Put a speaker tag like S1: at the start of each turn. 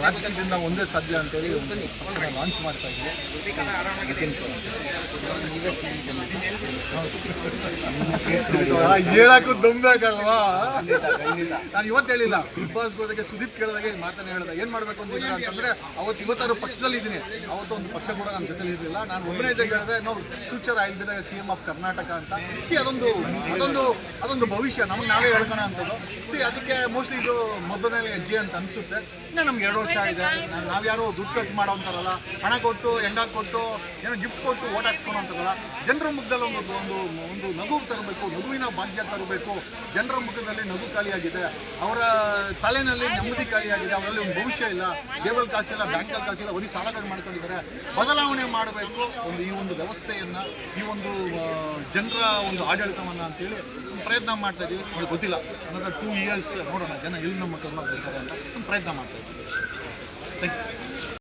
S1: ರಾಜಕೀಯದಿಂದ ಒಂದೇ ಸಾಧ್ಯ ಅಂತೇಳಿ ಒಂದು ಪಕ್ಷನ ಲಾಂಚ್ ಮಾಡ್ತಾ ಇದ್ವಿ. ಹೇಳಕ್ಕೂ ದಮ್ಬೇಕಲ್ವಾ? ನಾನು ಇವತ್ತು ಹೇಳಿಲ್ಲ, ಬಿಗ್ ಬಾಸ್ ಹೋದಾಗೆ ಸುದೀಪ್ ಕೇಳಿದಾಗೆ ಮಾತನ್ನ ಹೇಳಿದೆ. ಏನು ಮಾಡಬೇಕು ಅಂತಿದ್ದೀರ ಅಂತಂದರೆ ಇವತ್ತಾರು ಪಕ್ಷದಲ್ಲಿ ಇದ್ದೀನಿ. ಅವತ್ತು ಒಂದು ಪಕ್ಷ ಕೂಡ ನನ್ನ ಜೊತೆಲಿ ಇರಲಿಲ್ಲ. ನಾನು ಒಬ್ಬನೇ ಇದ್ದಾಗ ಹೇಳಿದೆ, ನಾವು future I will be the CM of Karnataka ಅಂತ. ಅದೊಂದು ಭವಿಷ್ಯ ನಮಗೆ ನಾವೇ ಹೇಳ್ಕೋಣ ಅಂಥದ್ದು. ಅದಕ್ಕೆ ಮೋಸ್ಟ್ಲಿ ಇದು ಮೊದಲನೇ ಹೆಜ್ಜೆ ಅಂತ ಅನಿಸುತ್ತೆ. ಇನ್ನೂ ನಮ್ಗೆ 2 ವರ್ಷ ಇದೆ. ನಾವ್ಯಾರು ದುಡ್ಡು ಖರ್ಚು ಮಾಡೋ ಅಂತಾರಲ್ಲ, ಹಣ ಕೊಟ್ಟು ಹೆಂಡ ಕೊಟ್ಟು ಏನೋ ಗಿಫ್ಟ್ ಕೊಟ್ಟು ಓಟ್ ಹಾಕ್ಸ್ಕೊಳೋ ಅಂತಾರಲ್ಲ. ಜನರ ಮುಖದಲ್ಲಿ ಒಂದು ನಗು ತರಬೇಕು, ನಗುವಿನ ಭಾಗ್ಯ ತರಬೇಕು. ಜನರ ಮುಖದಲ್ಲಿ ನಗು ಖಾಲಿಯಾಗಿದೆ, ಅವರ ತಲೆಯಲ್ಲಿ ನೆಮ್ಮದಿ ಖಾಲಿಯಾಗಿದೆ, ಅವರಲ್ಲಿ ಒಂದು ಭವಿಷ್ಯ ಇಲ್ಲ. ಜೇಬಲ್ ಕಾಸಿಲ್ಲ, ಬ್ಯಾಂಕಲ್ಲಿ ಕಾಸಿಲ್ಲ, ಬರೀ ಸಾಲಗಳು ಮಾಡ್ಕೊಂಡಿದ್ದಾರೆ. ಬದಲಾವಣೆ ಮಾಡಬೇಕು ಈ ಒಂದು ವ್ಯವಸ್ಥೆಯನ್ನು, ಈ ಒಂದು ಜನರ ಒಂದು ಆಡಳಿತವನ್ನು ಅಂತೇಳಿ ಪ್ರಯತ್ನ ಮಾಡ್ತಾ ಇದ್ದೀವಿ. ನಮಗೆ ಗೊತ್ತಿಲ್ಲ, ಅನ್ನೋದು 2 years ನೋಡೋಣ ಜನ ಎಲ್ಲಿ ನಮ್ಮ ಕರ್ನಾಟಕ ಬರ್ತಾರೆ ಅಂತ ಒಂದು ಪ್ರಯತ್ನ ಮಾಡ್ತಾ ಇದ್ದೀವಿ. Thank you.